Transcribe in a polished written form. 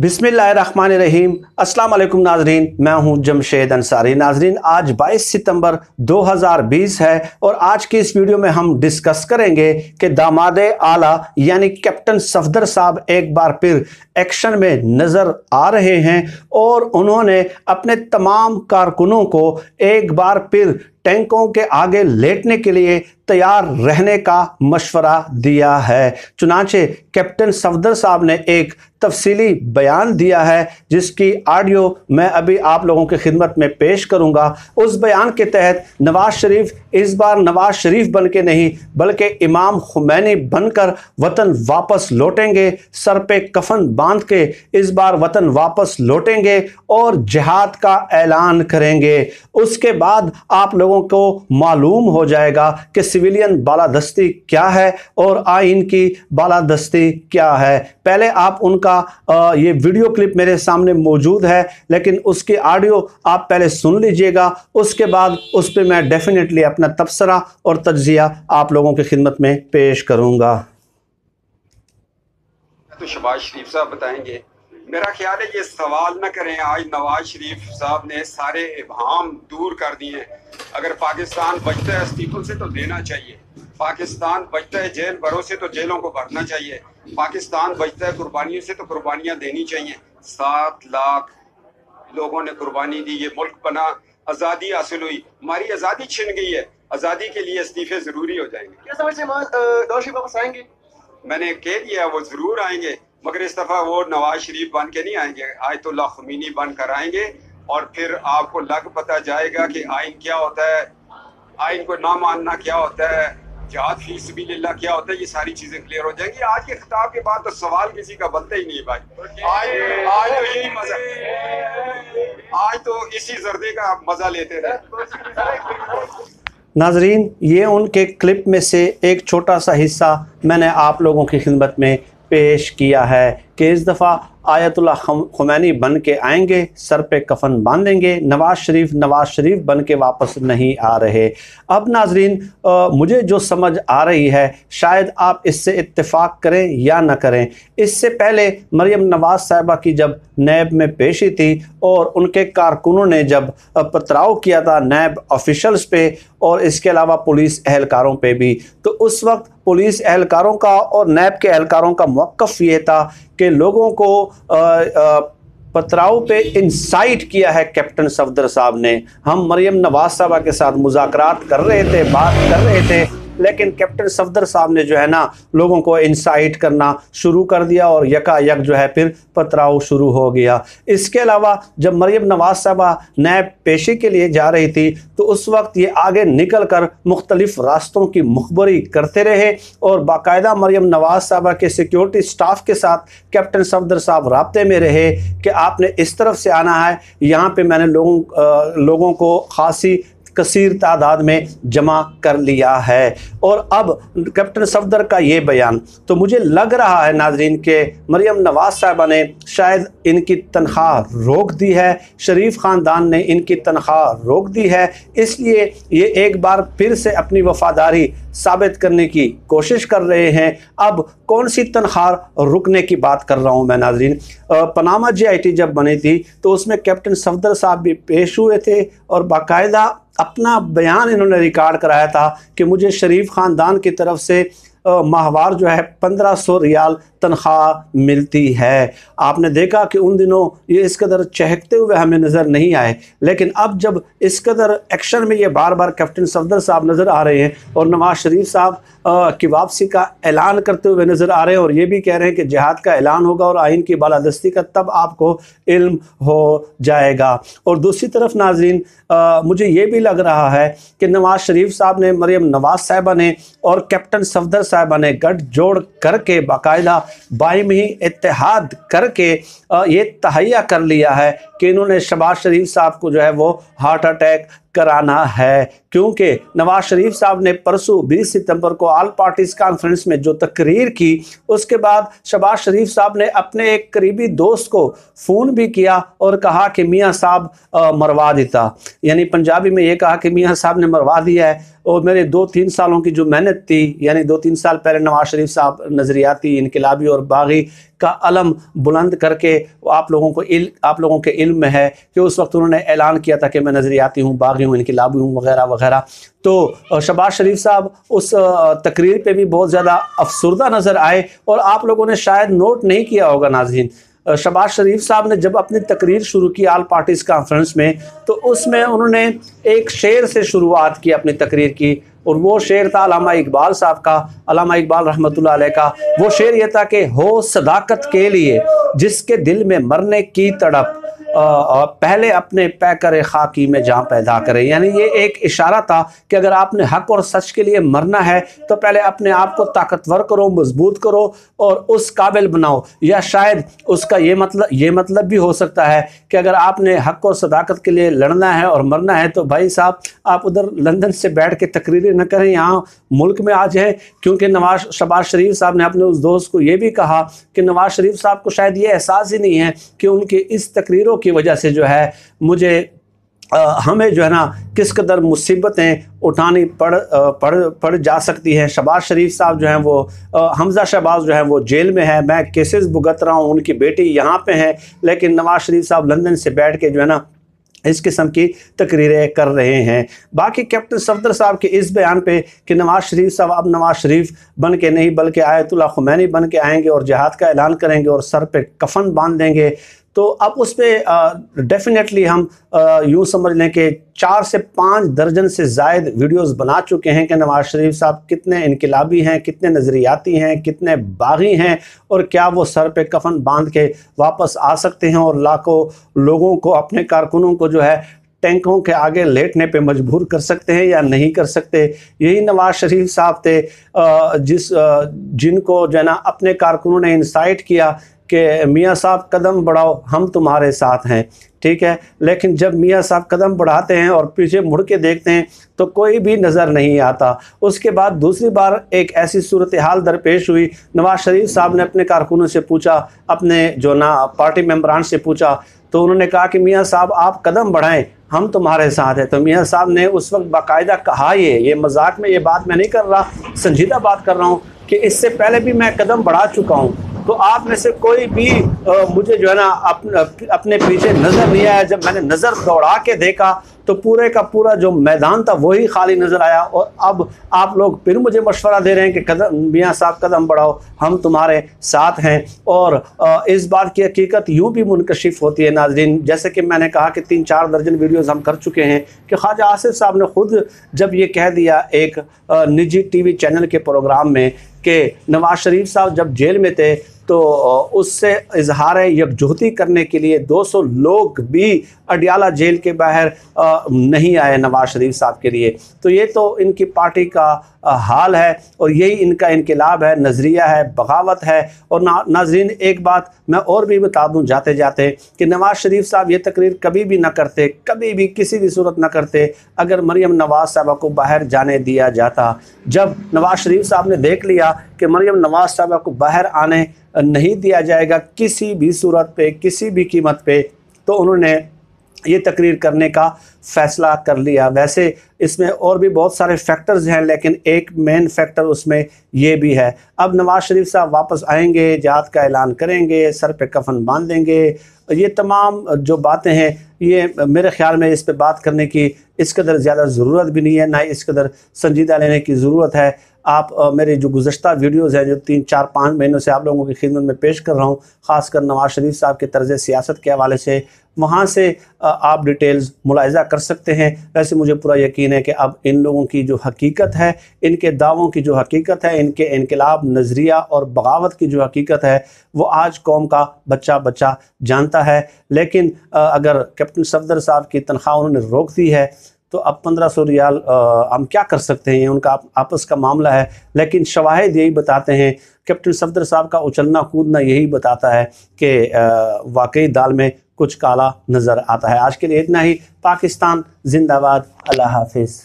बिस्मिल्लाहिर्रहमानिर्रहीम। अस्सलाम वालेकुम नाजरीन, मैं हूं जमशेद अंसारी। नाजरीन, आज 22 सितंबर 2020 है और आज की इस वीडियो में हम डिस्कस करेंगे कि दामादे आला यानी कैप्टन सफदर साहब एक बार फिर एक्शन में नज़र आ रहे हैं और उन्होंने अपने तमाम कारकुनों को एक बार फिर टैंकों के आगे लेटने के लिए तैयार रहने का मशवरा दिया है। चुनांचे कैप्टन सफदर साहब ने एक तफसीली बयान दिया है जिसकी ऑडियो मैं अभी आप लोगों की खिदमत में पेश करूंगा। उस बयान के तहत नवाज शरीफ इस बार नवाज शरीफ बन के नहीं बल्कि इमाम खुमैनी बनकर वतन वापस लौटेंगे, सर पे कफन बांध के इस बार वतन वापस लौटेंगे और जिहाद का ऐलान करेंगे। उसके बाद आप लोगों को मालूम हो जाएगा कि सिविलियन बालादस्ती क्या है और आइन की बालादस्ती क्या है। पहले आप उनका ये वीडियो क्लिप मेरे सामने मौजूद है, लेकिन उसकी ऑडियो आप पहले सुन लीजिएगा, उसके बाद उस पर मैं डेफिनेटली अपना तबसरा और तज्जिया आप लोगों की खिदमत में पेश करूंगा। तो शहबाज शरीफ साहब बताएंगे। मेरा ख्याल है ये सवाल न करें, आज नवाज शरीफ साहब ने सारे इब्हाम दूर कर दिए। अगर पाकिस्तान बचता है इस्तीफों से तो देना चाहिए, पाकिस्तान बचता है जेल भरों से तो जेलों को भरना चाहिए, पाकिस्तान बचता है कुर्बानियों से तो कुर्बानियां देनी चाहिए। 7 लाख लोगों ने कुर्बानी दी, ये मुल्क बना, आज़ादी हासिल हुई, हमारी आज़ादी छिन गई है। आज़ादी के लिए इस्तीफे ज़रूरी हो जाएंगे। क्या समझ से नवाज शरीफ वापस आएंगे? मैंने कह दिया वो ज़रूर आएंगे, मगर इस दफ़ा वो नवाज शरीफ बन के नहीं आएंगे, आयतुल्लाह खुमैनी बन कर आएंगे और फिर आपको लग पता जाएगा कि आइन क्या होता है, आइन को ना मानना क्या होता है, जिहाद फी सबिलिल्लाह क्या होता है। ये सारी चीज़ें क्लियर हो जाएंगी। आज के खिताब के बाद तो सवाल किसी का बनता ही नहीं भाई। आज तो यही मजा, आज तो इसी जर्दे का मजा लेते रहे। नाजरीन, ये उनके क्लिप में से एक छोटा सा हिस्सा मैंने आप लोगों की खिदमत में पेश किया है कि इस दफ़ा आयतुल्लाह खुमैनी बन के आएंगे, सर पे कफन बांधेंगे, नवाज शरीफ बन के वापस नहीं आ रहे। अब नाजरीन, मुझे जो समझ आ रही है, शायद आप इससे इत्तेफाक करें या ना करें, इससे पहले मरियम नवाज साहिबा की जब नैब में पेशी थी और उनके कारकुनों ने जब पथराव किया था नैब ऑफिशल्स पे और इसके अलावा पुलिस एहलकारों पे भी, तो उस वक्त पुलिस एहलकारों का और नैब के एहलकारों का मौक़िफ़ ये था कि लोगों को पथराव पे इंसाइट किया है कैप्टन सफदर साहब ने। हम मरियम नवाज साहबा के साथ मुज़ाकरात कर रहे थे, बात कर रहे थे, लेकिन कैप्टन सफदर साहब ने जो है ना लोगों को इंसाइट करना शुरू कर दिया और यकायक जो है फिर पथराव शुरू हो गया। इसके अलावा जब मरियम नवाज साहबा नैब पेशी के लिए जा रही थी तो उस वक्त ये आगे निकल कर मुख्तलिफ रास्तों की मुखबरी करते रहे और बाकायदा मरियम नवाज साहबा के सिक्योरिटी स्टाफ के साथ कैप्टन सफदर साहब राब्ते में रहे कि आपने इस तरफ से आना है, यहाँ पे मैंने लोगों को खासी कसीर तादाद में जमा कर लिया है। और अब कैप्टन सफदर का ये बयान, तो मुझे लग रहा है नाजरीन के मरियम नवाज साहिबा ने शायद इनकी तनख्वाह रोक दी है, शरीफ ख़ानदान ने इनकी तनख्वाह रोक दी है, इसलिए ये एक बार फिर से अपनी वफादारी साबित करने की कोशिश कर रहे हैं। अब कौन सी तनख्वाह रुकने की बात कर रहा हूँ मैं नाजरीन, पनामा JIT जब बनी थी तो उसमें कैप्टन सफदर साहब भी पेश हुए थे और बाकायदा अपना बयान इन्होंने रिकॉर्ड कराया था कि मुझे शरीफ ख़ानदान की तरफ से माहवार जो है 1500 रियाल तनख्वाह मिलती है। आपने देखा कि उन दिनों ये इस कदर चहकते हुए हमें नज़र नहीं आए, लेकिन अब जब इस कदर एक्शन में ये बार बार कैप्टन सफदर साहब नज़र आ रहे हैं और नवाज शरीफ साहब की वापसी का ऐलान करते हुए नज़र आ रहे हैं और ये भी कह रहे हैं कि जिहाद का ऐलान होगा और आइन की बालादस्ती का तब आपको इल्म हो जाएगा। और दूसरी तरफ नाजरीन, मुझे ये भी लग रहा है कि नवाज शरीफ साहब ने, मरियम नवाज साहिबा ने और कैप्टन सफदर साहिबा ने गठजोड़ करके बाकायदा बाहिमी इत्तेहाद करके ये तहैया कर लिया है कि इन्होंने शहबाज शरीफ साहब को जो है वो हार्ट अटैक कराना है, क्योंकि नवाज शरीफ साहब ने परसों 20 सितंबर को ऑल पार्टीज़ कॉन्फ्रेंस में जो तकरीर की, उसके बाद शहबाज शरीफ साहब ने अपने एक करीबी दोस्त को फ़ोन भी किया और कहा कि मियाँ साहब मरवा देता, यानी पंजाबी में ये कहा कि मियाँ साहब ने मरवा दिया है। और मेरे 2-3 सालों की जो मेहनत थी, यानी 2-3 साल पहले नवाज शरीफ साहब नज़रियाती, इनकलाबी और बागी का अलम बुलंद करके आप लोगों के इल्म में है कि उस वक्त उन्होंने ऐलान किया था कि मैं नज़रियाती हूँ, बागी हूँ, इनकलाबी हूँ, वगैरह वगैरह। तो शहबाज शरीफ साहब उस तकरीर पे भी बहुत ज़्यादा अफसरदा नज़र आए, और आप लोगों ने शायद नोट नहीं किया होगा नाज़रीन, शहबाज शरीफ साहब ने जब अपनी तकरीर शुरू की आल पार्टीज़ कॉन्फ्रेंस में, तो उसमें उन्होंने एक शेर से शुरुआत की अपनी तकरीर की, और वो शेर था अल्लामा इकबाल साहब का, अल्लामा इकबाल रहमतुल्लाह अलैह का। वो शेर ये था कि हो सदाकत के लिए जिसके दिल में मरने की तड़प, पहले अपने पैकर खाकी में जान पैदा करें। यानी ये एक इशारा था कि अगर आपने हक और सच के लिए मरना है तो पहले अपने आप को ताकतवर करो, मजबूत करो और उस काबिल बनाओ। या शायद उसका ये मतलब भी हो सकता है कि अगर आपने हक और सदाकत के लिए लड़ना है और मरना है तो भाई साहब आप उधर लंदन से बैठ के तकरीरें न करें, यहाँ मुल्क में आ जाएं। क्योंकि शहबाज शरीफ साहब ने अपने उस दोस्त को ये भी कहा कि नवाज शरीफ साहब को शायद ये एहसास ही नहीं है कि उनकी इस तकरीरों की वजह से जो है हमें जो है ना किस कदर मुसीबतें उठानी पड़ जा सकती हैं। शहबाज शरीफ साहब जो हैं वो हमजा शहबाज जो है वो जेल में है, मैं केसेस भुगत रहा हूँ, उनकी बेटी यहाँ पे है, लेकिन नवाज शरीफ साहब लंदन से बैठ के जो है ना इस किस्म की तकरीरें कर रहे हैं। बाकी कैप्टन सफदर साहब के इस बयान पे कि नवाज शरीफ साहब अब नवाज शरीफ बन के नहीं बल्कि आयतुल्लाह खुमैनी बन के आएंगे और जिहाद का ऐलान करेंगे और सर पे कफन बांध देंगे, तो अब उस पर डेफिनेटली हम यूँ समझ लें कि 4 से 5 दर्जन से ज़ायद वीडियोस बना चुके हैं कि नवाज शरीफ साहब कितने इनकलाबी हैं, कितने नज़रियाती हैं, कितने बागी हैं, और क्या वो सर पे कफन बांध के वापस आ सकते हैं और लाखों लोगों को, अपने कारकुनों को जो है टैंकों के आगे लेटने पे मजबूर कर सकते हैं या नहीं कर सकते। यही नवाज शरीफ साहब थे जिनको जो है ना अपने कारकुनों ने इंसाइट किया कि मियाँ साहब कदम बढ़ाओ, हम तुम्हारे साथ हैं, ठीक है। लेकिन जब मियाँ साहब कदम बढ़ाते हैं और पीछे मुड़ के देखते हैं तो कोई भी नज़र नहीं आता। उसके बाद दूसरी बार एक ऐसी सूरत हाल दरपेश हुई, नवाज शरीफ साहब ने अपने कारकुनों से पूछा, अपने जो ना पार्टी मेम्बरान से पूछा, तो उन्होंने कहा कि मियाँ साहब आप कदम बढ़ाएं, हम तुम्हारे साथ हैं। तो मियाँ साहब ने उस वक्त बाकायदा कहा, ये मजाक में ये बात मैं नहीं कर रहा, संजीदा बात कर रहा हूँ कि इससे पहले भी मैं कदम बढ़ा चुका हूँ, तो आप में से कोई भी मुझे जो है ना अपने पीछे नज़र नहीं आया। जब मैंने नज़र दौड़ा के देखा तो पूरे का पूरा जो मैदान था वही खाली नज़र आया, और अब आप लोग फिर मुझे मशवरा दे रहे हैं कि कदम मियाँ साहब कदम बढ़ाओ, हम तुम्हारे साथ हैं। और इस बात की हकीकत यूँ भी मुनकशिफ होती है नाज़रीन, जैसे कि मैंने कहा कि 3-4 दर्जन वीडियोज़ हम कर चुके हैं कि ख्वाजा आसिफ साहब ने खुद जब ये कह दिया एक निजी TV चैनल के प्रोग्राम में कि नवाज शरीफ साहब जब जेल में थे तो उससे इजहार यकजुहती करने के लिए 200 लोग भी अडियाला जेल के बाहर नहीं आए नवाज शरीफ साहब के लिए। तो ये तो इनकी पार्टी का हाल है और यही इनका इनकलाब है, नज़रिया है, बगावत है। और नाज़रीन एक बात मैं और भी बता दूं जाते जाते कि नवाज शरीफ साहब ये तकरीर कभी भी ना करते, कभी भी किसी भी सूरत ना करते अगर मरियम नवाज साहबा को बाहर जाने दिया जाता। जब नवाज शरीफ साहब ने देख लिया कि मरियम नवाज साहबा को बाहर आने नहीं दिया जाएगा किसी भी सूरत पे, किसी भी कीमत पे, तो उन्होंने ये तकरीर करने का फ़ैसला कर लिया। वैसे इसमें और भी बहुत सारे फैक्टर्स हैं, लेकिन एक मेन फैक्टर उसमें ये भी है, अब नवाज शरीफ साहब वापस आएंगे, जिहाद का ऐलान करेंगे, सर पे कफन बांध देंगे। ये तमाम जो बातें हैं ये मेरे ख़्याल में इस पे बात करने की इस कदर ज़्यादा ज़रूरत भी नहीं है, ना ही इस कदर संजीदा लेने की ज़रूरत है। आप मेरे जो गुज़श्ता वीडियोज़ हैं जो 3-4-5 महीनों से आप लोगों की खिदमत में पेश कर रहा हूँ, ख़ासकर नवाज शरीफ साहब के तर्ज़ सियासत के हवाले से, वहाँ से आप डिटेल्स मुलाहिज़ा कर सकते हैं। वैसे मुझे पूरा यकीन है कि अब इन लोगों की जो हकीकत है, इनके दावों की जो हकीकत है, इनके इनकलाब नज़रिया और बगावत की जो हकीकत है वो आज कौम का बच्चा बच्चा जानता है। लेकिन अगर कैप्टन सफदर साहब की तनख्वाह उन्होंने रोक दी है तो अब 1500 रियाल हम क्या कर सकते हैं, उनका आपस का मामला है। लेकिन शवाहिद यही बताते हैं, कैप्टन सफदर साहब का उछलना कूदना यही बताता है कि वाकई दाल में कुछ काला नज़र आता है। आज के लिए इतना ही। पाकिस्तान जिंदाबाद। अल्लाह हाफिज़।